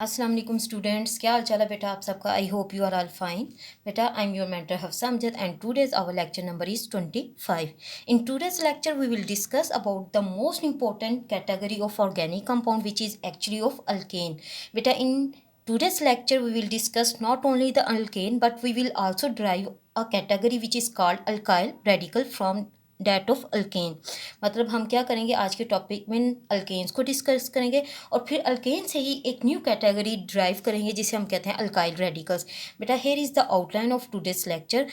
अस्सलाम वालेकुम स्टूडेंट्स, क्या हाल चाल है बेटा आप सबका। I hope you are all fine. बेटा I am your mentor Hafsa Amjad and today's our lecture number is 25. In today's lecture we will discuss about the most important category of organic compound which is actually of alkane. Beta in today's lecture we will discuss not only the alkane but we will also derive a category which is called alkyl radical from that of alkane. मतलब हम क्या करेंगे, आज के topic में alkanes को discuss करेंगे और फिर अल्केन से ही एक न्यू कैटेगरी ड्राइव करेंगे जिसे हम कहते हैं अल्काइल रेडिकल्स। बेटा here is the outline of today's lecture.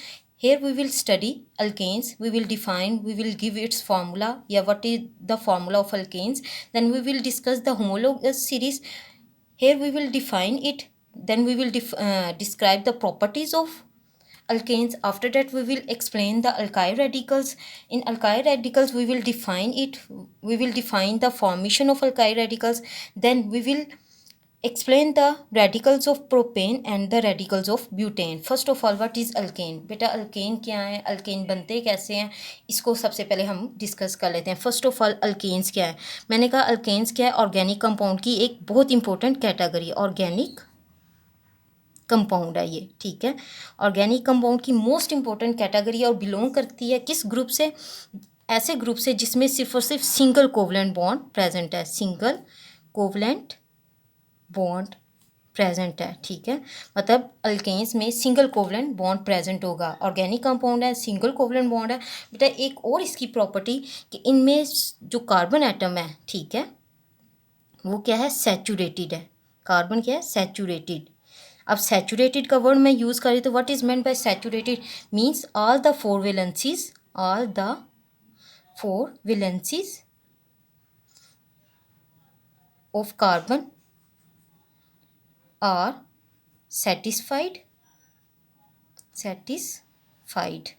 Here we will study alkanes, we will define, we will give its formula, yeah, what is the formula of alkanes. Then we will discuss the homologous series. Here we will define it. Then we will describe the properties of alkanes. After that we will explain the alkyl radicals. In alkyl radicals we will define it, we will define the formation of alkyl radicals. Then we will explain the radicals of propane and the radicals of butane. First of all, what is alkane? बेटा alkane क्या है, alkane बनते कैसे हैं, इसको सबसे पहले हम डिस्कस कर लेते हैं। फर्स्ट ऑफ ऑल अल्केन्स क्या है। मैंने कहा अल्केन्स क्या है, ऑर्गेनिक कंपाउंड की एक बहुत इंपॉर्टेंट कैटेगरी, ऑर्गेनिक कंपाउंड है ये, ठीक है। ऑर्गेनिक कंपाउंड की मोस्ट इंपॉर्टेंट कैटेगरी और बिलोंग करती है किस ग्रुप से, ऐसे ग्रुप से जिसमें सिर्फ और सिर्फ सिंगल कोवलेंट बॉन्ड प्रेजेंट है, सिंगल कोवलेंट बॉन्ड प्रेजेंट है, ठीक है। मतलब अल्केन्स में सिंगल कोवलेंट बॉन्ड प्रेजेंट होगा। ऑर्गेनिक कंपाउंड है, सिंगल कोवलेंट बॉन्ड है। बेटा एक और इसकी प्रॉपर्टी कि इनमें जो कार्बन एटम है, ठीक है, वो क्या है, सैचुरेटेड है। कार्बन क्या है, सैचुरेटेड। अब सैचुरेटेड का वर्ड मैं यूज़ करी तो what is meant by saturated, means all the four valencies, all the four valencies of carbon are satisfied. Satisfied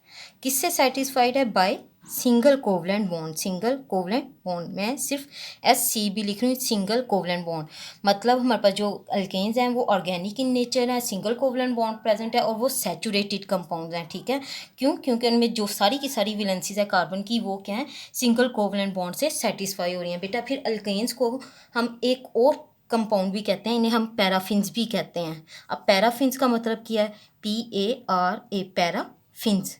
किससे सेटिस्फाइड है, by single covalent bond. Single covalent bond, मैं सिर्फ SCB लिख रही हूँ, सिंगल कोवलेंट बॉन्ड। मतलब हमारे पास जो अल्केन्स हैं वो ऑर्गेनिक इन नेचर है, सिंगल कोवलेंट बॉन्ड प्रेजेंट है और वो सैचुरेटेड कंपाउंड्स हैं, ठीक है। क्यों, क्योंकि उनमें जो सारी की सारी वैलेंसीज है कार्बन की वो क्या है, सिंगल कोवलेंट बॉन्ड से सेटिस्फाई हो रही हैं। बेटा फिर अल्केन्स को हम एक और कंपाउंड भी कहते हैं, इन्हें हम पैराफिन्स भी कहते हैं। अब पैराफिन्स का मतलब क्या है, PARA, पैराफिन्स,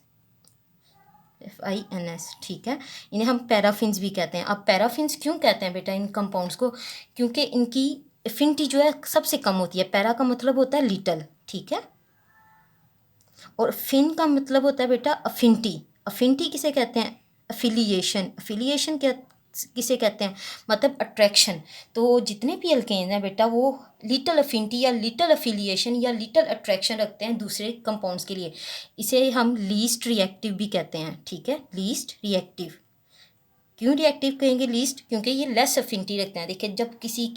FINS, ठीक है। इन्हें हम पैराफिन्स भी कहते हैं। अब पैराफिन्स क्यों कहते हैं बेटा इन कंपाउंड्स को, क्योंकि इनकी एफिनिटी जो है सबसे कम होती है। पैरा का मतलब होता है लिटल, ठीक है, और फिन का मतलब होता है बेटा अफिनिटी। अफिनिटी किसे कहते हैं, अफिलिएशन। अफिलिएशन क्या किसे कहते हैं, मतलब अट्रैक्शन। तो जितने भी अल्केन्स हैं बेटा वो लिटल अफिनिटी या लिटल अफिलिएशन या लिटल अट्रैक्शन रखते हैं दूसरे कंपाउंड्स के लिए। इसे हम लीस्ट रिएक्टिव भी कहते हैं, ठीक है, लीस्ट रिएक्टिव। क्यों रिएक्टिव कहेंगे लीस्ट, क्योंकि ये लेस अफिनिटी रखते हैं। देखिए जब किसी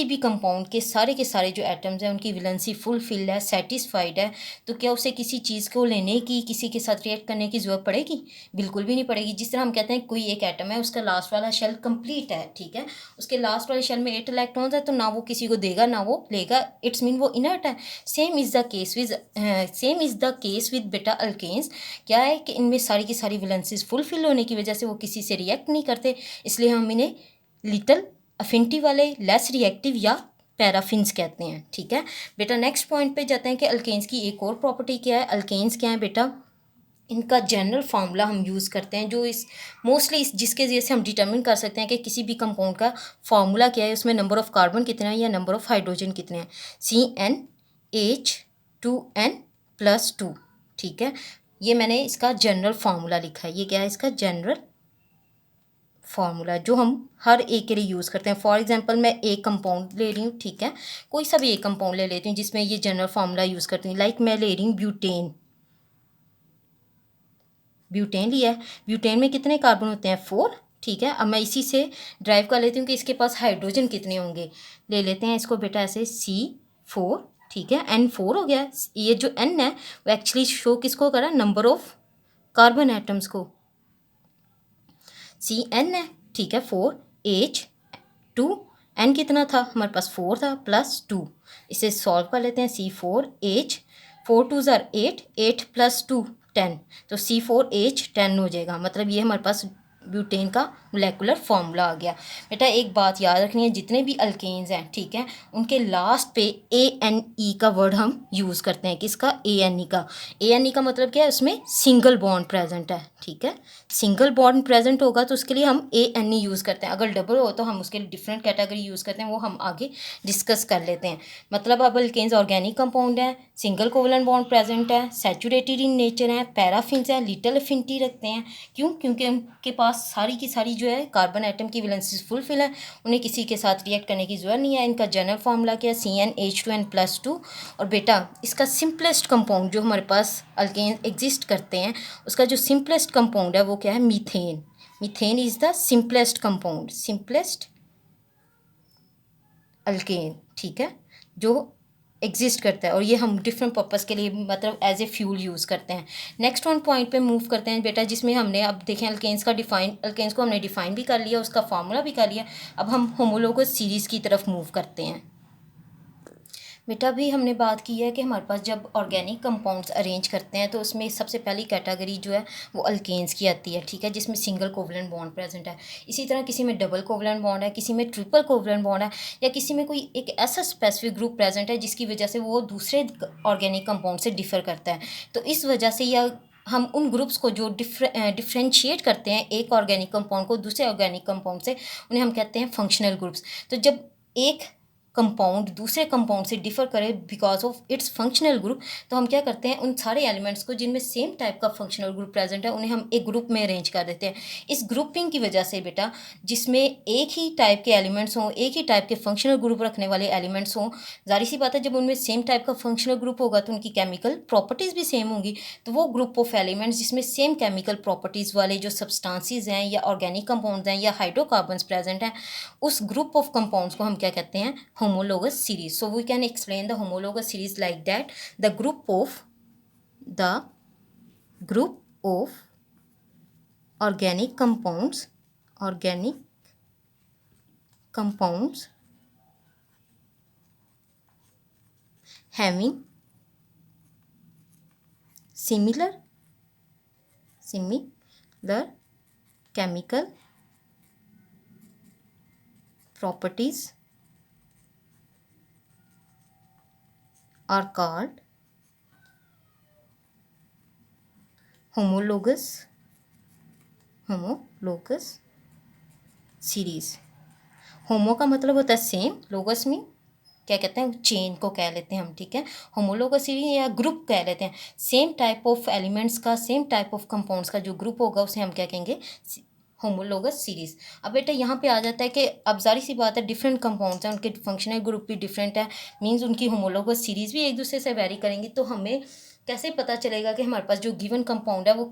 भी कंपाउंड के सारे जो एटम्स हैं उनकी वैलेंसी फुलफिल है, सेटिस्फाइड है, तो क्या उसे किसी चीज़ को लेने की, किसी के साथ रिएक्ट करने की ज़रूरत पड़ेगी, बिल्कुल भी नहीं पड़ेगी। जिस तरह हम कहते हैं कोई एक एटम है, उसका लास्ट वाला शेल कंप्लीट है, ठीक है, उसके लास्ट वाले शेल में 8 इलेक्ट्रॉन्स है, तो ना वो किसी को देगा ना वो लेगा, इट्स मीन वो इनर्ट है। Same is the case with बेटा अल्केन्स। क्या है कि इनमें सारी की सारी वैलेंसीज फुलफिल होने की वजह से वो किसी से रिएक्ट नहीं करते, इसलिए हम इन्हें लिटल अफिनिटी वाले, लेस रिएक्टिव या पैराफिन्स कहते हैं, ठीक है। बेटा नेक्स्ट पॉइंट पे जाते हैं कि अल्केन्स की एक और प्रॉपर्टी क्या है। अल्केन्स क्या है बेटा, इनका जनरल फार्मूला हम यूज़ करते हैं जो इस मोस्टली इस जिसके ज़रिए से हम डिटर्मिन कर सकते हैं कि किसी भी कंपाउंड का फार्मूला क्या है, उसमें नंबर ऑफ़ कार्बन कितने हैं या नंबर ऑफ़ हाइड्रोजन कितने हैं। CnH2n+2, ठीक है। ये मैंने इसका जनरल फार्मूला लिखा है। ये क्या है, इसका जनरल फार्मूला जो हम हर एक के लिए यूज़ करते हैं। फॉर एग्जांपल मैं एक कंपाउंड ले रही हूँ, ठीक है, कोई सा भी एक कंपाउंड ले लेती हूँ जिसमें ये जनरल फार्मूला यूज़ करती हूँ। लाइक मैं ले रही हूँ ब्यूटेन। ब्यूटेन लिया है, ब्यूटेन में कितने कार्बन होते हैं, 4, ठीक है। अब मैं इसी से ड्राइव कर लेती हूँ कि इसके पास हाइड्रोजन कितने होंगे। ले लेते हैं इसको बेटा ऐसे C4, ठीक है, N4 हो गया। ये जो N है वो एक्चुअली शो किसको करा, नंबर ऑफ कार्बन एटम्स को। CN है, ठीक है, 4H2, N कितना था हमारे पास 4 था, +2। इसे सॉल्व कर लेते हैं। C4H, 4 2 8, 8 + 2 10, तो C4H10 हो जाएगा। मतलब ये हमारे पास ब्यूटेन का मोलेकुलर फॉर्मूला आ गया। बेटा एक बात याद रखनी है, जितने भी अल्केन्स हैं, ठीक है, उनके लास्ट पे ANE का वर्ड हम यूज़ करते हैं। किसका? ANE का। ANE का मतलब क्या है? उसमें सिंगल बॉन्ड प्रेजेंट है, ठीक है। सिंगल बॉन्ड प्रेजेंट होगा तो उसके लिए हम ANE यूज़ करते हैं। अगर डबल हो तो हम उसके लिए डिफरेंट कैटेगरी यूज़ करते हैं, वो हम आगे डिस्कस कर लेते हैं। मतलब अब अल्केन्स ऑर्गेनिक कंपाउंड है, सिंगल कोवलेंट बॉन्ड प्रेजेंट है, सैचुरेटेड इन नेचर है, पैराफिन्स है, लिटिल अफिनिटी रखते हैं। क्यों? क्योंकि उनके पास सारी की सारी जो है कार्बन आइटम की वैलेंसीज फुलफिल है, उन्हें किसी के साथ रिएक्ट करने की ज़रूरत नहीं है। इनका जनरल फार्मूला क्या है? CnH2n+2। और बेटा इसका सिंपलेस्ट कंपाउंड जो हमारे पास अल्केन एग्जिस्ट करते हैं, उसका जो सिंपलेस्ट कंपाउंड है वो क्या है? Methane. Methane is the simplest compound, simplest alkane, ठीक है, जो एग्जिस्ट करता है। और ये हम डिफरेंट पर्पस के लिए मतलब एज ए फ्यूल यूज़ करते हैं। नेक्स्ट वन पॉइंट पे मूव करते हैं बेटा, जिसमें हमने अब देखें अल्केन्स का डिफाइन, अल्केन्स को हमने डिफाइन भी कर लिया, उसका फार्मूला भी कर लिया। अब हम होमोलोगस सीरीज़ की तरफ मूव करते हैं। बेटा भी हमने बात की है कि हमारे पास जब ऑर्गेनिक कंपाउंड्स अरेंज करते हैं तो उसमें सबसे पहली कैटेगरी जो है वो अल्केन्स की आती है, ठीक है, जिसमें सिंगल कोवलेंट बॉन्ड प्रेजेंट है। इसी तरह किसी में डबल कोवलेंट बॉन्ड है, किसी में ट्रिपल कोवलेंट बॉन्ड है, या किसी में कोई एक ऐसा स्पेसिफिक ग्रुप प्रेजेंट है जिसकी वजह से वो दूसरे ऑर्गेनिक कंपाउंड से डिफर करता है। तो इस वजह से या हम उन ग्रुप्स को जो डिफ्रेंशिएट करते हैं एक ऑर्गेनिक कंपाउंड को दूसरे ऑर्गेनिक कंपाउंड से, उन्हें हम कहते हैं फंक्शनल ग्रुप्स। तो जब एक कंपाउंड दूसरे कंपाउंड से डिफर करे because of its functional group, तो हम क्या करते हैं, उन सारे एलिमेंट्स को जिनमें सेम टाइप का फंक्शनल ग्रुप प्रेजेंट है उन्हें हम एक ग्रुप में अरेंज कर देते हैं। इस ग्रुपिंग की वजह से बेटा, जिसमें एक ही टाइप के एलिमेंट्स हों, एक ही टाइप के फंक्शनल ग्रुप रखने वाले एलिमेंट्स हों, जाहिर सी बात है जब उनमें सेम टाइप का फंक्शनल ग्रुप होगा तो उनकी केमिकल प्रॉपर्टीज़ भी सेम होंगी। तो वो ग्रुप ऑफ एलिमेंट्स जिसमें सेम केमिकल प्रॉपर्टीज़ वाले जो सब्सटेंसेस हैं या ऑर्गेनिक कंपाउंड्स हैं या हाइड्रोकार्बन्स प्रेजेंट हैं, उस ग्रुप ऑफ कंपाउंड्स को हम क्या कहते हैं? homologous series. So we can explain the homologous series like that: the group of organic compounds having similar chemical properties are called homologous series. होमो का मतलब होता है सेम, लोगस में क्या कहते हैं? चेन को कह लेते हैं हम, ठीक है। होमोलोगस सीरीज या ग्रुप कह लेते हैं, सेम टाइप ऑफ एलिमेंट्स का, सेम टाइप ऑफ कंपाउंड्स का जो ग्रुप होगा उसे हम क्या कहेंगे? Homologous series. अब बेटा यहाँ पे आ जाता है कि अब जारी सी बात है डिफरेंट कंपाउंड्स हैं, उनके फंक्शनल ग्रुप भी डिफरेंट है, मीन्स उनकी होमोलोगस सीरीज भी एक दूसरे से वेरी करेंगी। तो हमें कैसे पता चलेगा कि हमारे पास जो गिवन कंपाउंड है वो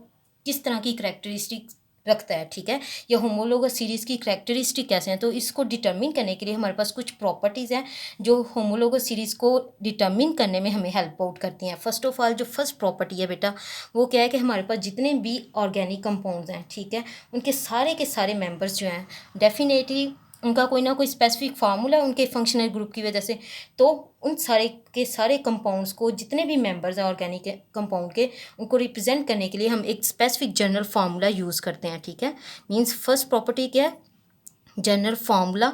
किस तरह की करेक्टरिस्टिक रखता है, ठीक है, या होमोलोगस सीरीज़ की करेक्टरिस्टिक कैसे हैं? तो इसको डिटर्मिन करने के लिए हमारे पास कुछ प्रॉपर्टीज़ हैं जो होमोलोगस सीरीज़ को डिटर्मिन करने में हमें हेल्प आउट करती हैं। फर्स्ट ऑफ ऑल जो फर्स्ट प्रॉपर्टी है बेटा वो क्या है कि हमारे पास जितने भी ऑर्गेनिक कंपाउंड्स हैं, ठीक है, उनके सारे के सारे मेंबर्स जो हैं डेफिनेटली उनका कोई ना कोई स्पेसिफिक फार्मूला है उनके फंक्शनल ग्रुप की वजह से। तो उन सारे के सारे कंपाउंड्स को, जितने भी मेंबर्स हैं ऑर्गेनिक कंपाउंड के, उनको रिप्रेजेंट करने के लिए हम एक स्पेसिफिक जनरल फार्मूला यूज़ करते हैं, ठीक है। मींस फर्स्ट प्रॉपर्टी क्या है? General formula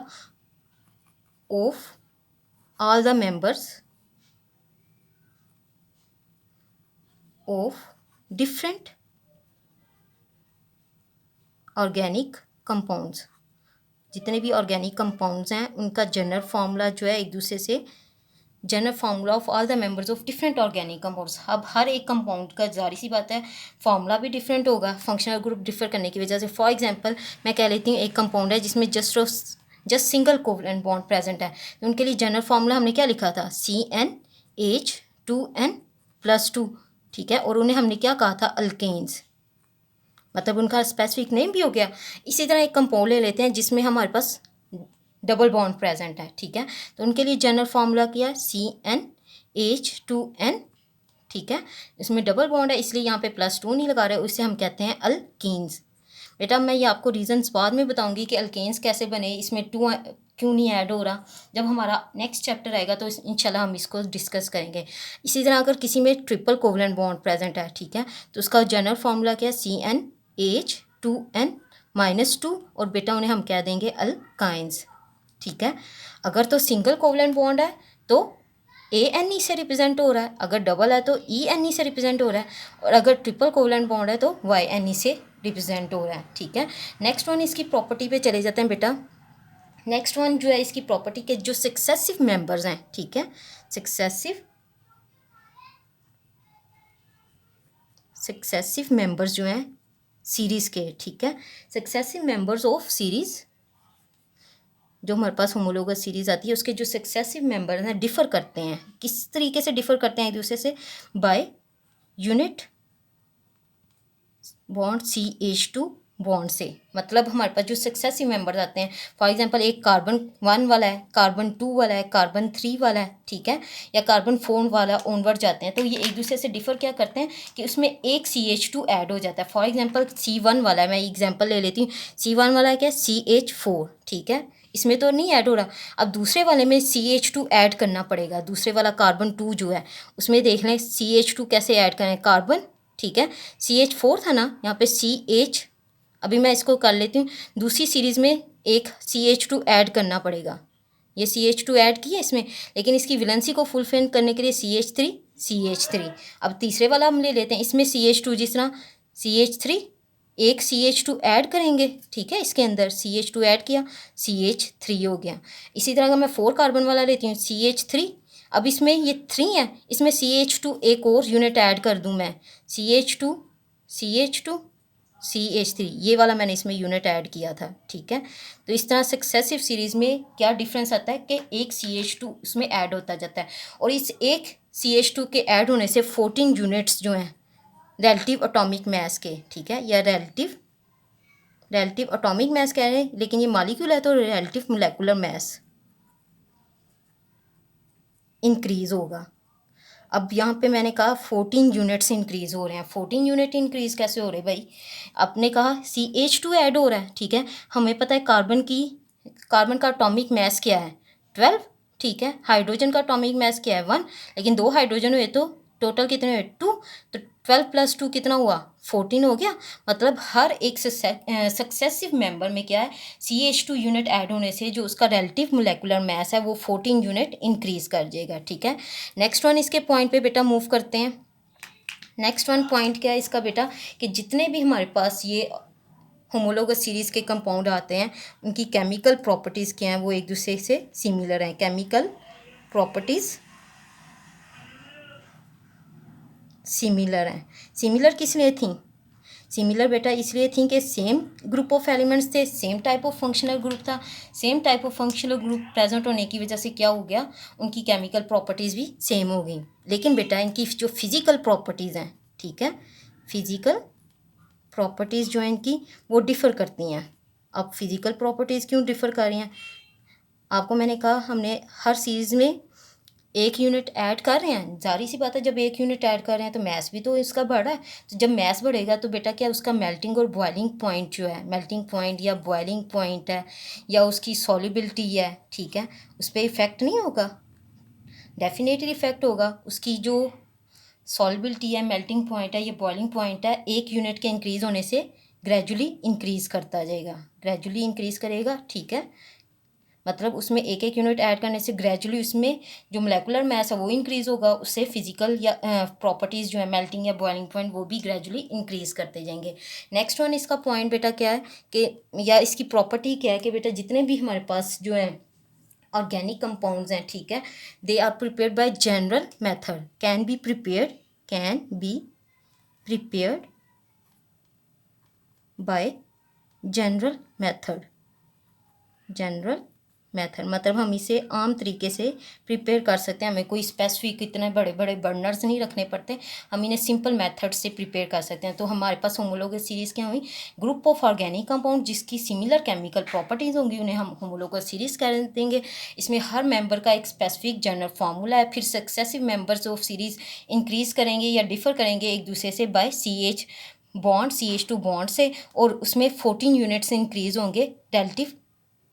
of all the members of different organic compounds। जितने भी ऑर्गेनिक कंपाउंड्स हैं उनका जनरल फार्मूला जो है एक दूसरे से, general formula of all the members of different organic compounds. अब हर एक कंपाउंड का जारी सी बात है फार्मूला भी डिफरेंट होगा फंक्शनल ग्रुप डिफर करने की वजह से। फॉर एग्जांपल मैं कह लेती हूँ एक कंपाउंड है जिसमें just single covalent bond present है, तो उनके लिए जनरल फार्मूला हमने क्या लिखा था? CnH2n+2, ठीक है, और उन्हें हमने क्या कहा था? अल्केन्स, मतलब उनका स्पेसिफिक नेम भी हो गया। इसी तरह एक कंपाउंड ले लेते हैं जिसमें हमारे पास डबल बॉन्ड प्रेजेंट है, ठीक है, तो उनके लिए जनरल फार्मूला क्या है? CnH2n, ठीक है, इसमें डबल बॉन्ड है इसलिए यहाँ पे +2 नहीं लगा रहे, उससे हम कहते हैं अल्कीन्स। बेटा मैं ये आपको रीजंस बाद में बताऊंगी कि अल्केन्स कैसे बने, इसमें 2 क्यों नहीं ऐड हो रहा, जब हमारा नेक्स्ट चैप्टर आएगा तो इंशाल्लाह हम इसको डिस्कस करेंगे। इसी तरह अगर किसी में ट्रिपल कोवलेंट बॉन्ड प्रेजेंट है, ठीक है, तो उसका जनरल फार्मूला क्या है? CnH2n -2 और बेटा उन्हें हम क्या देंगे, अल्काइंस। ठीक है, अगर तो सिंगल कोवलेंट बॉन्ड है तो ANE से रिप्रेजेंट हो रहा है, अगर डबल है तो ENE से रिप्रेजेंट हो रहा है, और अगर ट्रिपल कोवलेंट बॉन्ड है तो YNE से रिप्रेजेंट हो रहा है। ठीक है, नेक्स्ट वन इसकी प्रॉपर्टी पे चले जाते हैं बेटा। नेक्स्ट वन जो है इसकी प्रॉपर्टी के जो सक्सेसिव मेंबर्स हैं, ठीक है, सक्सेसिव मेंबर्स जो हैं सीरीज़ के, ठीक है, सक्सेसिव मेंबर्स ऑफ सीरीज़, जो हमारे पास होमोलोगस सीरीज़ आती है उसके जो सक्सेसिव मेंबर हैं डिफ़र करते हैं। किस तरीके से डिफ़र करते हैं एक दूसरे से, by unit bond CH2 bond से। मतलब हमारे पास जो सक्सेसिव मेंबर्स आते हैं, फॉर एग्जांपल एक कार्बन 1 वाला है, कार्बन 2 वाला है, कार्बन 3 वाला है, ठीक है, या कार्बन 4 वाला ओनवर्ड जाते हैं, तो ये एक दूसरे से डिफ़र क्या करते हैं कि उसमें एक CH2 ऐड हो जाता है। फॉर एग्जांपल C1 वाला है, मैं एग्जांपल ले लेती हूँ, C1 वाला है क्या, CH4, ठीक है, इसमें तो नहीं ऐड हो रहा। अब दूसरे वाले में CH2 ऐड करना पड़ेगा, दूसरे वाला कार्बन 2 जो है उसमें देख लें CH2 कैसे ऐड करें, कार्बन, ठीक है, CH4 था ना, यहाँ पे CH, अभी मैं इसको कर लेती हूँ, दूसरी सीरीज़ में एक CH2 ऐड करना पड़ेगा, ये CH2 ऐड किया इसमें, लेकिन इसकी वैलेंसी को फुलफिल करने के लिए CH3। अब तीसरे वाला हम ले लेते हैं, इसमें CH2 जिस तरह CH3 एक CH2 ऐड करेंगे, ठीक है, इसके अंदर CH2 ऐड किया, CH3 हो गया। इसी तरह का मैं 4 कार्बन वाला लेती हूँ, CH3, अब इसमें ये 3 है, इसमें CH2 एक और यूनिट ऐड कर दूँ मैं, CH2 CH3, ये वाला मैंने इसमें यूनिट ऐड किया था। ठीक है, तो इस तरह सक्सेसिव सीरीज़ में क्या डिफरेंस आता है कि एक CH2 उसमें ऐड होता जाता है, और इस एक CH2 के ऐड होने से 14 यूनिट्स जो हैं रिलेटिव एटॉमिक मास के, ठीक है, या रिलेटिव एटॉमिक मास कह रहे हैं, लेकिन ये मॉलिक्यूल है तो रिलेटिव मोलेकुलर मास इंक्रीज़ होगा। अब यहाँ पे मैंने कहा 14 यूनिट्स इंक्रीज़ हो रहे हैं। 14 यूनिट इंक्रीज़ कैसे हो रहे भाई, आपने कहा CH2 ऐड हो रहा है, ठीक है, हमें पता है कार्बन का एटॉमिक मास क्या है, 12, ठीक है, हाइड्रोजन का एटॉमिक मास क्या है, 1, लेकिन 2 हाइड्रोजन हुए तो टोटल कितने हुए, 2, तो 12 + 2 कितना हुआ, 14 हो गया। मतलब हर एक सक्सेसिव मेंबर में क्या है, CH2 यूनिट ऐड होने से जो उसका रिलेटिव मोलेकुलर मास है वो 14 यूनिट इंक्रीज़ कर जाएगा। ठीक है, नेक्स्ट वन इसके पॉइंट पे बेटा मूव करते हैं। नेक्स्ट वन पॉइंट क्या है इसका बेटा, कि जितने भी हमारे पास ये होमोलोगस सीरीज़ के कंपाउंड आते हैं उनकी केमिकल प्रॉपर्टीज़ क्या हैं, वो एक दूसरे से सिमिलर हैं। केमिकल प्रॉपर्टीज़ सिमिलर हैं। सिमिलर किस लिए थी, सिमिलर बेटा इसलिए थी कि सेम ग्रुप ऑफ एलिमेंट्स थे, same type of functional group था, same type of functional group present होने की वजह से क्या हो गया, उनकी केमिकल प्रॉपर्टीज़ भी सेम हो गई। लेकिन बेटा इनकी जो फिज़िकल प्रॉपर्टीज़ हैं, ठीक है, फिज़िकल प्रॉपर्टीज़ जो हैं इनकी वो डिफ़र करती हैं। अब फिज़िकल प्रॉपर्टीज़ क्यों डिफ़र कर रही हैं, आपको मैंने कहा हमने हर सीरीज़ में एक यूनिट ऐड कर रहे हैं, जारी सी बात है, जब एक यूनिट ऐड कर रहे हैं तो मैस भी तो इसका बढ़ा है, तो जब मैस बढ़ेगा तो बेटा क्या उसका मेल्टिंग और बॉइलिंग पॉइंट जो है, मेल्टिंग पॉइंट या बॉइलिंग पॉइंट है या उसकी सॉल्युबिलिटी है, ठीक है, उस पर इफ़ेक्ट नहीं होगा, डेफिनेटली इफ़ेक्ट होगा। उसकी जो सॉल्युबिलिटी है, मेल्टिंग पॉइंट है, ये बॉइलिंग पॉइंट है, एक यूनिट के इंक्रीज़ होने से ग्रेजुअली इंक्रीज़ करता जाएगा, ग्रेजुअली इंक्रीज़ करेगा। ठीक है, मतलब उसमें एक एक यूनिट ऐड करने से ग्रेजुअली उसमें जो मोलेकुलर मास है वो इंक्रीज़ होगा, उससे फिजिकल या प्रॉपर्टीज़ जो है मेल्टिंग या बॉइलिंग पॉइंट वो भी ग्रेजुअली इंक्रीज़ करते जाएंगे। नेक्स्ट वन इसका पॉइंट बेटा क्या है कि, या इसकी प्रॉपर्टी क्या है कि बेटा जितने भी हमारे पास जो है ऑर्गेनिक कंपाउंड्स हैं, ठीक है, they are prepared by general method, can be prepared by general method, मतलब हम इसे आम तरीके से प्रिपेयर कर सकते हैं, हमें कोई स्पेसिफिक इतने बड़े बड़े बर्नर्स नहीं रखने पड़ते, हम इन्हें सिंपल मेथड से प्रिपेयर कर सकते हैं। तो हमारे पास होमोलोगस सीरीज़ क्या हुई, ग्रुप ऑफ ऑर्गेनिक कंपाउंड जिसकी सिमिलर केमिकल प्रॉपर्टीज़ होंगी उन्हें हम होमोलोगस सीरीज़ कह देंगे। इसमें हर मेंबर का एक स्पेसिफिक जनरल फार्मूला है, फिर successive members of series increase करेंगे या डिफ़र करेंगे एक दूसरे से बाय CH2 बॉन्ड से, और उसमें 14 यूनिट्स इंक्रीज़ होंगे रिलेटिव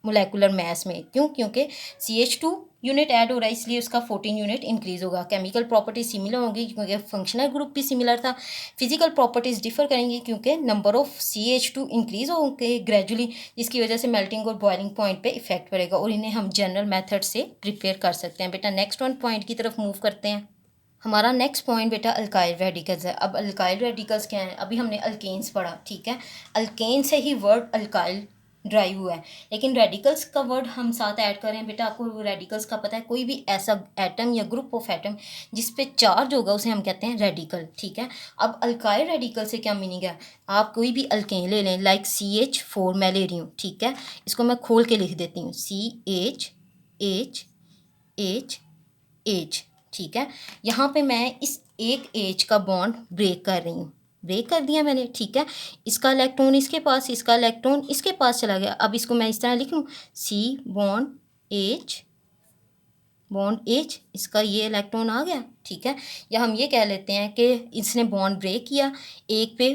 मोलेकुलर मास में। क्यों? क्योंकि CH2 यूनिट ऐड हो रहा है, इसलिए उसका 14 यूनिट इंक्रीज होगा। केमिकल प्रॉपर्टीज सिमिलर होंगी क्योंकि फंक्शनल ग्रुप भी सिमिलर था। फिजिकल प्रॉपर्टीज डिफर करेंगी क्योंकि नंबर ऑफ CH2 इंक्रीज होंगे ग्रेजुअली, जिसकी वजह से मेल्टिंग और बॉइलिंग पॉइंट पे इफेक्ट पड़ेगा, और इन्हें हम जनरल मेथड से प्रिपेयर कर सकते हैं। बेटा नेक्स्ट वन पॉइंट की तरफ मूव करते हैं। हमारा नेक्स्ट पॉइंट बेटा अल्काइल रेडिकल्स है। अब अल्काइल रेडिकल्स क्या हैं? अभी हमने अल्केन्स पढ़ा, ठीक है। अल्केन से ही वर्ड अल्काइल ड्राइव हुआ है, लेकिन रेडिकल्स का वर्ड हम साथ ऐड कर रहे हैं। बेटा आपको रेडिकल्स का पता है, कोई भी ऐसा एटम या ग्रुप ऑफ एटम जिस पे चार्ज होगा उसे हम कहते हैं रेडिकल, ठीक है। अब अल्काइल रेडिकल से क्या मीनिंग है? आप कोई भी अल्केन ले लें, लाइक CH4 मैं ले रही हूँ, ठीक है। इसको मैं खोल के लिख देती हूँ, CH ठीक है। यहाँ पे मैं इस एक एच का बॉन्ड ब्रेक कर रही हूँ, ब्रेक कर दिया मैंने, ठीक है। इसका इलेक्ट्रॉन इसके पास, इसका इलेक्ट्रॉन इसके पास चला गया। अब इसको मैं इस तरह लिख लूँ, C बॉन्ड H, इसका ये इलेक्ट्रॉन आ गया, ठीक है। या हम ये कह लेते हैं कि इसने बॉन्ड ब्रेक किया, एक पे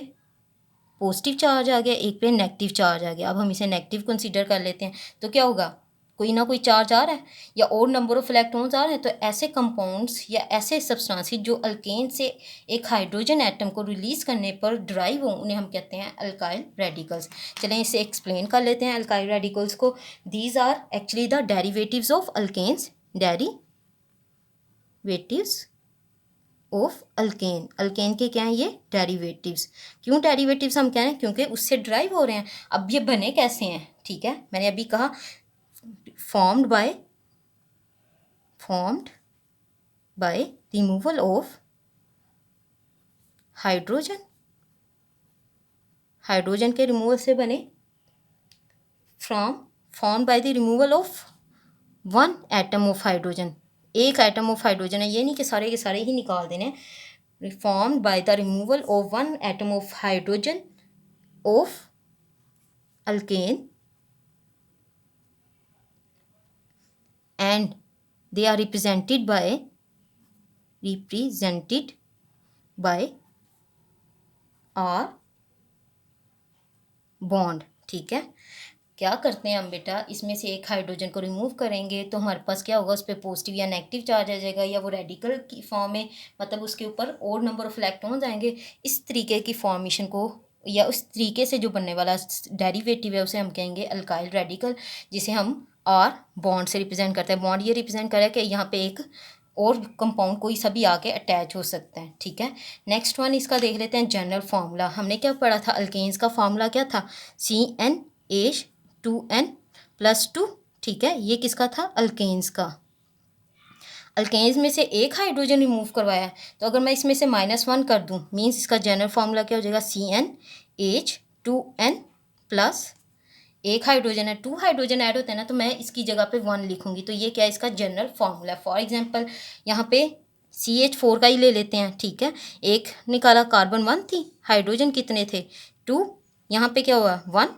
पॉजिटिव चार्ज आ गया, एक पे नेगेटिव चार्ज आ गया। अब हम इसे नेगेटिव कंसीडर कर लेते हैं, तो क्या होगा? कोई ना कोई चार्ज आ रहा है या और नंबर ऑफ इलेक्ट्रॉन्स आ रहे हैं। तो ऐसे कंपाउंड्स या ऐसे सब्सटेंसेस जो अल्केन से एक हाइड्रोजन एटम को रिलीज करने पर ड्राइव हो, उन्हें हम कहते हैं अल्काइल रेडिकल्स। चलें इसे एक्सप्लेन कर लेते हैं अल्काइल रेडिकल्स को। These are actually the derivatives of alkanes, derivatives of alkane. Alkane के क्या हैं? ये डेरिवेटिव्स। क्यों डेरिवेटिव्स हम कह रहे हैं? क्योंकि उससे ड्राइव हो रहे हैं। अब ये बने कैसे हैं? ठीक है, मैंने अभी कहा formed by removal of hydrogen के रिमूवल से बने, formed by the removal of one atom of hydrogen. एक एटम ऑफ हाइड्रोजन है, ये नहीं कि सारे के सारे ही निकाल देने। Formed by the removal of one atom of hydrogen of alkane and they are represented by R bond, ठीक है। क्या करते हैं हम बेटा, इसमें से एक हाइड्रोजन को रिमूव करेंगे तो हमारे पास क्या होगा? उस पर पॉजिटिव या नेगेटिव चार्ज आ जाएगा, या वो रेडिकल की फॉर्म में, मतलब उसके ऊपर और नंबर ऑफ इलेक्ट्रॉन्स आएंगे। इस तरीके की फॉर्मेशन को या उस तरीके से जो बनने वाला डेरिवेटिव है उसे हम कहेंगे अल्काइल रेडिकल, जिसे हम आर बॉन्ड से रिप्रेजेंट करते हैं। बॉन्ड ये रिप्रेजेंट करे कि यहाँ पे एक और कंपाउंड कोई सा भी आके अटैच हो सकता है, ठीक है। नेक्स्ट वन इसका देख लेते हैं जनरल फार्मूला। हमने क्या पढ़ा था? अल्केन्स का फार्मूला क्या था? CnH2n+2, ठीक है। ये किसका था? अल्केन्स का। अल्केन्स में से एक हाइड्रोजन रिमूव करवाया है, तो अगर मैं इसमें से -1 कर दूं, मीन्स इसका जनरल फार्मूला क्या हो जाएगा? CnH2n प्लस एक हाइड्रोजन है, 2 हाइड्रोजन ऐड होते हैं ना, तो मैं इसकी जगह पे 1 लिखूंगी। तो ये क्या है? इसका जनरल फार्मूला। फॉर एग्जांपल यहाँ पे CH4 का ही ले लेते हैं, ठीक है। एक निकाला, कार्बन 1 थी, हाइड्रोजन कितने थे? 2। यहाँ पे क्या हुआ? 1,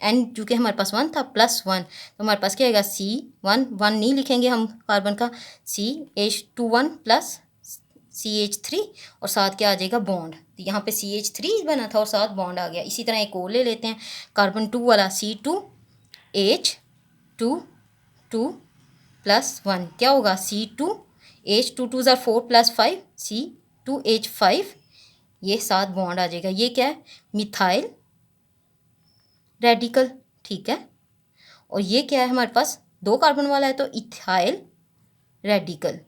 एंड चूँकि हमारे पास 1 था, +1, तो हमारे पास क्या आएगा? C1 नहीं लिखेंगे हम कार्बन का, CH21 प्लस CH3, और साथ क्या आ जाएगा? बॉन्ड। तो यहाँ पे CH3 बना था और साथ बॉन्ड आ गया। इसी तरह एक और ले लेते हैं, कार्बन 2 वाला, C2H22+1, क्या होगा? C2H22 4+5, C2H5, ये साथ बॉन्ड आ जाएगा। ये क्या है? मिथाइल रेडिकल, ठीक है। और ये क्या है? हमारे पास 2 कार्बन वाला है, तो इथाइल रेडिकल,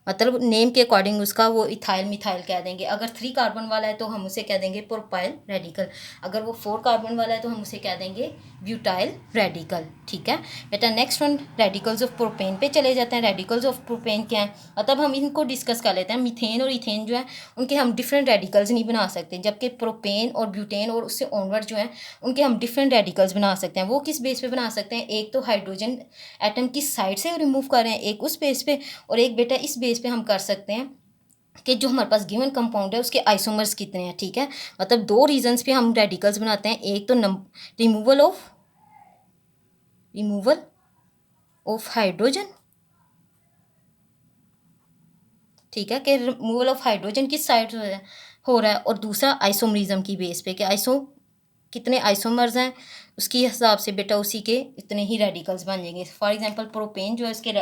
मतलब नेम के अकॉर्डिंग उसका वो इथाइल मिथाइल कह देंगे। अगर 3 कार्बन वाला है तो हम उसे कह देंगे प्रोपाइल रेडिकल, अगर वो 4 कार्बन वाला है तो हम उसे कह देंगे ब्यूटाइल रेडिकल, ठीक है बेटा। Next one radicals of propane पे चले जाते हैं। रेडिकल्स ऑफ प्रोपेन क्या है? मतलब हम इनको डिस्कस कर लेते हैं। मीथेन और इथेन जो है उनके हम डिफरेंट रेडिकल्स नहीं बना सकते, जबकि प्रोपेन और ब्यूटेन और उससे ऑनवर्ड जो है उनके हम डिफरेंट रेडिकल्स बना सकते हैं। वो किस बेस पे बना सकते हैं? एक तो हाइड्रोजन एटम की साइड से रिमूव कर रहे हैं, एक उस बेस पे, और एक बेटा इस बेस पे हम कर सकते हैं कि जो हमारे पास गिवन कंपाउंड है उसके आइसोमर्स कितने हैं, ठीक है। मतलब 2 रीजंस पे हम रेडिकल्स बनाते हैं। एक तो रिमूवल ऑफ हाइड्रोजन, ठीक है, कि रिमूवल ऑफ हाइड्रोजन किस साइड हो रहा है, और दूसरा आइसोमरिज्म की बेस पे, कि कितने आइसोमर्स हैं उसके हिसाब से बेटा उसी के इतने ही रेडिकल्स बन जाएंगे। फॉर एग्जांपल प्रोपेन जो है इसके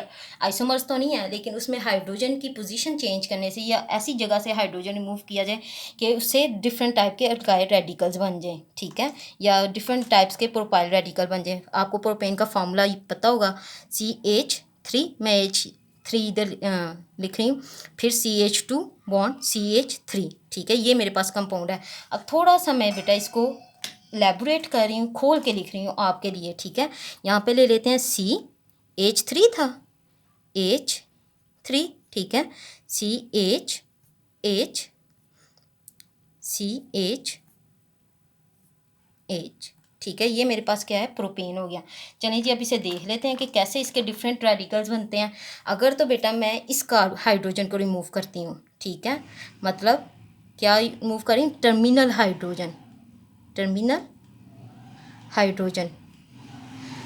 आइसोमर्स तो नहीं है, लेकिन उसमें हाइड्रोजन की पोजीशन चेंज करने से या ऐसी जगह से हाइड्रोजन रिमूव किया जाए कि उससे डिफरेंट टाइप के अल्काइल रेडिकल्स बन जाएँ, ठीक है, या डिफरेंट टाइप्स के प्रोपाइल रेडिकल बन जाए। आपको प्रोपेन का फार्मूला पता होगा, CH3, मैं H3 इधर लिख रही हूँ, फिर CH2 बॉन्ड CH3, ठीक है, ये मेरे पास कंपाउंड है। अब थोड़ा सा मैं बेटा इसको एलेबोरेट कर रही हूँ, खोल के लिख रही हूँ आपके लिए, ठीक है। यहाँ पे ले लेते हैं CH3 था, H3, ठीक है, CH, ठीक है, ये मेरे पास क्या है, प्रोपेन हो गया। चलिए जी अब इसे देख लेते हैं कि कैसे इसके डिफरेंट रेडिकल्स बनते हैं। अगर तो बेटा मैं इस हाइड्रोजन को रिमूव करती हूँ, ठीक है, मतलब क्या रिमूव करें, टर्मिनल हाइड्रोजन।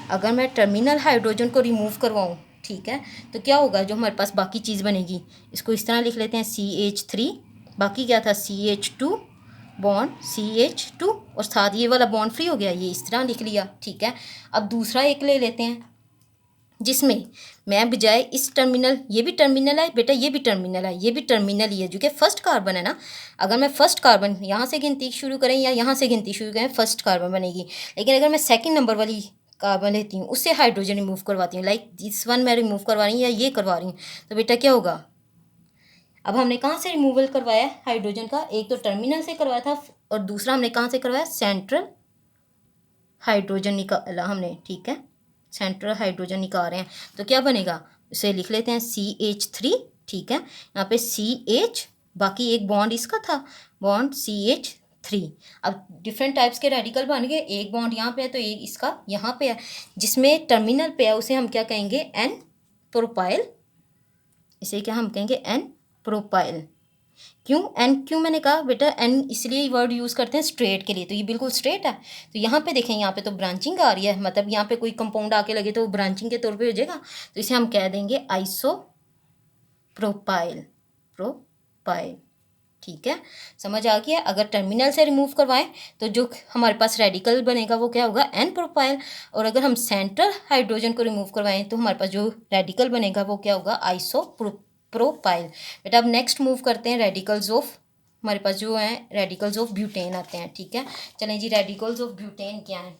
अगर मैं टर्मिनल हाइड्रोजन को रिमूव करवाऊँ, ठीक है, तो क्या होगा, जो हमारे पास बाकी चीज़ बनेगी, इसको इस तरह लिख लेते हैं CH3, बाकी क्या था CH2 बॉन्ड CH2, और साथ ये वाला बॉन्ड फ्री हो गया, ये इस तरह लिख लिया, ठीक है। अब दूसरा एक ले लेते हैं जिसमें मैं बजाय इस टर्मिनल, ये भी टर्मिनल है बेटा, ये भी टर्मिनल है, ये भी टर्मिनल ही है, जो कि फर्स्ट कार्बन है ना। अगर मैं फर्स्ट कार्बन यहाँ से गिनती शुरू करें या यहाँ से गिनती शुरू करें, फर्स्ट कार्बन बनेगी। लेकिन अगर मैं सेकंड नंबर वाली कार्बन लेती हूँ, उससे हाइड्रोजन रिमूव करवाती हूँ, लाइक दिस वन मैं रिमूव करवा रही हूँ या ये करवा रही हूँ, तो बेटा क्या होगा, अब हमने कहाँ से रिमूवल करवाया हाइड्रोजन का, एक तो टर्मिनल से करवाया था और दूसरा हमने कहाँ से करवाया, सेंट्रल हाइड्रोजन निकाला हमने, ठीक है, सेंट्रल हाइड्रोजन निकाल रहे हैं, तो क्या बनेगा, इसे लिख लेते हैं CH3, ठीक है, यहाँ पे CH, बाकी एक बॉन्ड इसका था, बॉन्ड CH3। अब डिफरेंट टाइप्स के रेडिकल बन गए, एक बॉन्ड यहाँ पे है तो एक इसका यहाँ पे है, जिसमें टर्मिनल पे है उसे हम क्या कहेंगे, N प्रोपाइल, इसे क्या हम कहेंगे, N प्रोपाइल। क्यों एन, क्यों मैंने कहा बेटा एन इसलिए वर्ड यूज़ करते हैं स्ट्रेट के लिए, तो ये बिल्कुल स्ट्रेट है। तो यहाँ पे देखें, यहाँ पे तो ब्रांचिंग आ रही है, मतलब यहाँ पे कोई कंपाउंड आके लगे तो वो ब्रांचिंग के तौर पे हो जाएगा, तो इसे हम कह देंगे आइसो प्रोपाइल, ठीक है, समझ आ गया। अगर टर्मिनल से रिमूव करवाएं तो जो हमारे पास रेडिकल बनेगा वो क्या होगा, एन प्रोपाइल, और अगर हम सेंट्रल हाइड्रोजन को रिमूव करवाएं तो हमारे पास जो रेडिकल बनेगा वो क्या होगा, आइसो प्रोपाइल। बेटा अब नेक्स्ट मूव करते हैं रेडिकल्स ऑफ, हमारे पास जो है रेडिकल्स ऑफ ब्यूटेन आते हैं, ठीक है। चलें जी, रेडिकल्स ऑफ ब्यूटेन क्या है,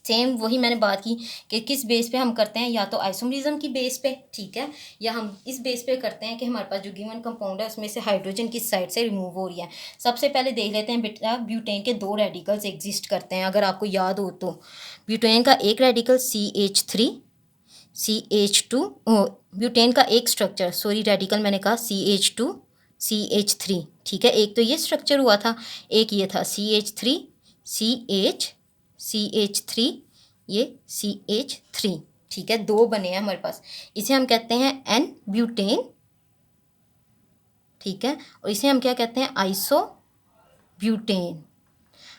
सेम वही मैंने बात की कि किस बेस पे हम करते हैं, या तो आइसोमरिज्म की बेस पे, ठीक है, या हम इस बेस पे करते हैं कि हमारे पास जो गिवन कंपाउंड है उसमें से हाइड्रोजन किस साइड से रिमूव हो रही है। सबसे पहले देख लेते हैं बेटा, ब्यूटेन के दो रेडिकल्स एग्जिस्ट करते हैं, अगर आपको याद हो तो। ब्यूटेन का एक रेडिकल CH3, CH2, ब्यूटेन का एक स्ट्रक्चर, सॉरी रेडिकल मैंने कहा CH2, CH3, ठीक है, एक तो ये स्ट्रक्चर हुआ था, एक ये था CH3, CH3, ये CH3, ठीक है, दो बने हैं हमारे पास, इसे हम कहते हैं N ब्यूटेन, ठीक है, और इसे हम क्या कहते हैं, आइसो ब्यूटेन।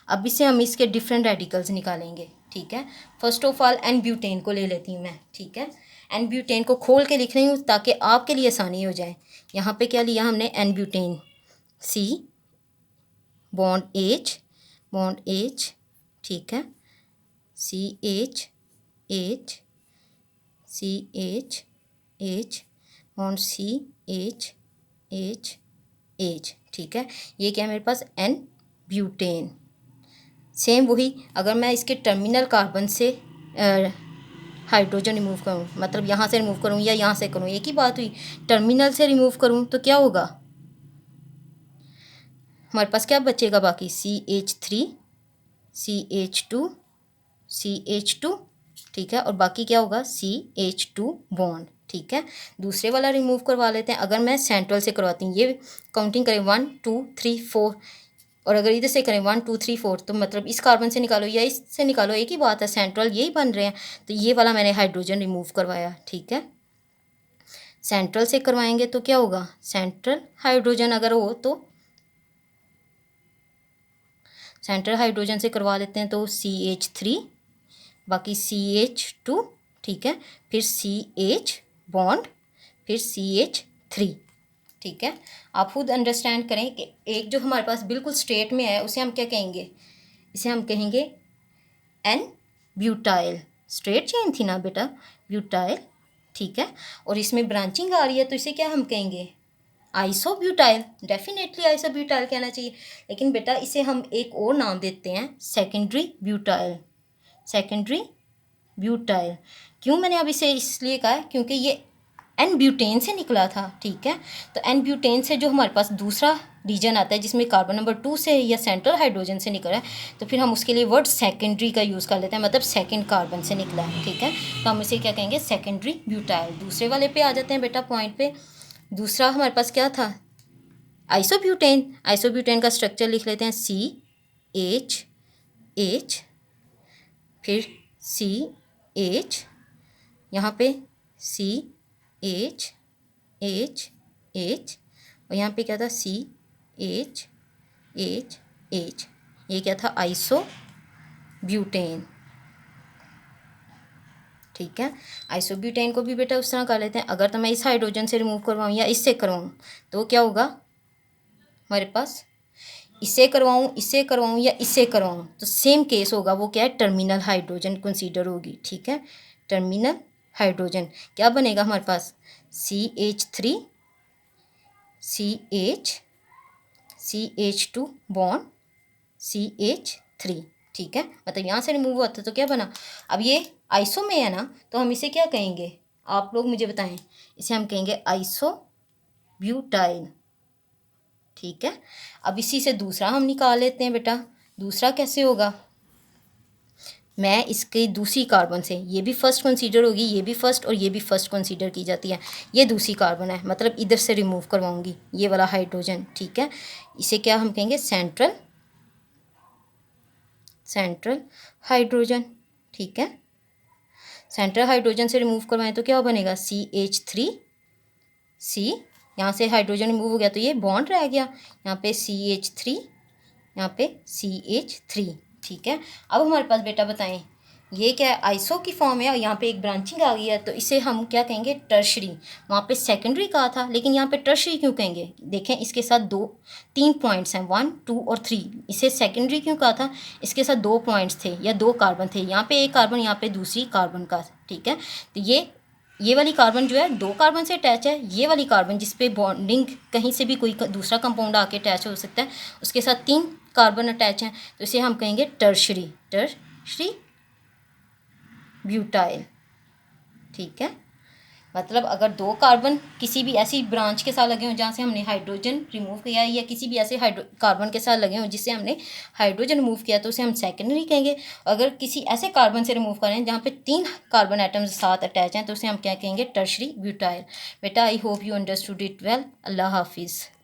अब इसे हम इसके डिफरेंट रेडिकल्स निकालेंगे, ठीक है। First of all N butane को ले लेती हूँ मैं, ठीक है, N ब्यूटेन को खोल के लिख रही हूँ ताकि आपके लिए आसानी हो जाए। यहाँ पे क्या लिया हमने, N butane, C bond H, ठीक है, CH बॉन्ड CH, ठीक है, ये क्या है मेरे पास, N ब्यूटेन। सेम वही, अगर मैं इसके टर्मिनल कार्बन से हाइड्रोजन रिमूव करूँ, मतलब यहाँ से रिमूव करूँ या यहाँ से करूँ, एक ही बात हुई, टर्मिनल से रिमूव करूँ तो क्या होगा, हमारे पास क्या बचेगा बाकी, CH3, CH2, ठीक है, और बाकी क्या होगा, CH2 बॉन्ड, ठीक है। दूसरे वाला रिमूव करवा लेते हैं, अगर मैं सेंट्रल से करवाती हूँ, ये काउंटिंग करें 1 2 3 4, और अगर इधर से करें 1 2 3 4, तो मतलब इस कार्बन से निकालो या इससे निकालो, एक ही बात है, सेंट्रल यही बन रहे हैं, तो ये वाला मैंने हाइड्रोजन रिमूव करवाया, ठीक है। सेंट्रल से करवाएंगे तो क्या होगा, सेंट्रल हाइड्रोजन अगर हो तो सेंट्रल हाइड्रोजन से करवा लेते हैं तो CH3, बाकी CH2, ठीक है, फिर CH बॉन्ड, फिर CH3, ठीक है। आप खुद अंडरस्टैंड करें कि एक जो हमारे पास बिल्कुल स्ट्रेट में है उसे हम क्या कहेंगे, इसे हम कहेंगे एन ब्यूटाइल। स्ट्रेट चेन थी ना बेटा, ब्यूटाइल, ठीक है। और इसमें ब्रांचिंग आ रही है तो इसे क्या हम कहेंगे, आइसोब्यूटाइल। डेफिनेटली आइसोब्यूटाइल कहना चाहिए, लेकिन बेटा इसे हम एक और नाम देते हैं, सेकेंडरी ब्यूटाइल। Secondary butyl. क्यों मैंने अब इसे इसलिए कहा है क्योंकि ये एन ब्यूटेन से निकला था, ठीक है। तो एन ब्यूटेन से जो हमारे पास दूसरा रीजन आता है जिसमें कार्बन नंबर 2 से या सेंट्रल हाइड्रोजन से निकला है, तो फिर हम उसके लिए वर्ड सेकेंडरी का यूज़ कर लेते हैं, मतलब सेकेंड कार्बन से निकला है, ठीक है। तो हम इसे क्या कहेंगे, सेकेंडरी ब्यूटाइल। दूसरे वाले पे आ जाते हैं बेटा, पॉइंट पे। दूसरा हमारे पास क्या था, आइसोब्यूटेन। आइसोब्यूटेन का स्ट्रक्चर लिख लेते हैं, CH, फिर CH, यहाँ पे CH, H, और यहाँ पे क्या था, CH, H। ये क्या था, आइसोब्यूटेन, ठीक है। आइसोब्यूटेन को भी बेटा उस तरह कर लेते हैं। अगर तो मैं इस हाइड्रोजन से रिमूव करवाऊँ या इससे करवाऊँ तो क्या होगा हमारे पास, इससे करवाऊँ या इससे करवाऊँ तो सेम केस होगा। वो क्या है, टर्मिनल हाइड्रोजन कंसीडर होगी, ठीक है। टर्मिनल हाइड्रोजन क्या बनेगा हमारे पास, CH3, CH2 बॉन्ड CH3, ठीक है। मतलब यहाँ से रिमूव हुआ था तो क्या बना, अब ये आइसो में है ना, तो हम इसे क्या कहेंगे, आप लोग मुझे बताएं। इसे हम कहेंगे आइसोब्यूटाइल, ठीक है। अब इसी से दूसरा हम निकाल लेते हैं बेटा। दूसरा कैसे होगा, मैं इसके दूसरी कार्बन से, ये भी फर्स्ट कंसीडर होगी, ये भी फर्स्ट और ये भी फर्स्ट कंसीडर की जाती है। ये दूसरी कार्बन है, मतलब इधर से रिमूव करवाऊंगी ये वाला हाइड्रोजन, ठीक है। इसे क्या हम कहेंगे, सेंट्रल हाइड्रोजन, ठीक है। सेंट्रल हाइड्रोजन से रिमूव करवाएं तो क्या बनेगा, CH3, यहाँ से हाइड्रोजन रिमूव हो गया तो ये बॉन्ड रह गया, यहाँ पे CH3, यहाँ पे CH3, ठीक है। अब हमारे पास बेटा बताएं, ये क्या है, आइसो की फॉर्म है और यहाँ पे एक ब्रांचिंग आ गई है, तो इसे हम क्या कहेंगे, टर्शरी। वहाँ पे सेकेंडरी कहा था, लेकिन यहाँ पे टर्शरी क्यों कहेंगे, देखें इसके साथ 3 पॉइंट्स हैं, 1, 2 और 3। इसे सेकेंडरी क्यों कहा था, इसके साथ 2 पॉइंट्स थे या 2 कार्बन थे, यहाँ पे एक कार्बन, यहाँ पे दूसरी कार्बन का, ठीक है। तो ये वाली कार्बन जो है 2 कार्बन से अटैच है, ये वाली कार्बन जिस पे बॉन्डिंग कहीं से भी कोई दूसरा कंपाउंड आके अटैच हो सकता है, उसके साथ 3 कार्बन अटैच हैं, तो इसे हम कहेंगे टर्शरी ब्यूटाइल, ठीक है। मतलब अगर 2 कार्बन किसी भी ऐसी ब्रांच के साथ लगे हों जहाँ से हमने हाइड्रोजन रिमूव किया है, या किसी भी ऐसे कार्बन के साथ लगे हों जिससे हमने हाइड्रोजन रिमूव किया, तो उसे हम सेकेंडरी कहेंगे। अगर किसी ऐसे कार्बन से रिमूव करें जहाँ पे 3 कार्बन एटम्स साथ अटैच हैं, तो उसे हम क्या कहेंगे, टर्शरी ब्यूटाइल। बेटा I hope you understood it well. अल्लाह हाफिज़।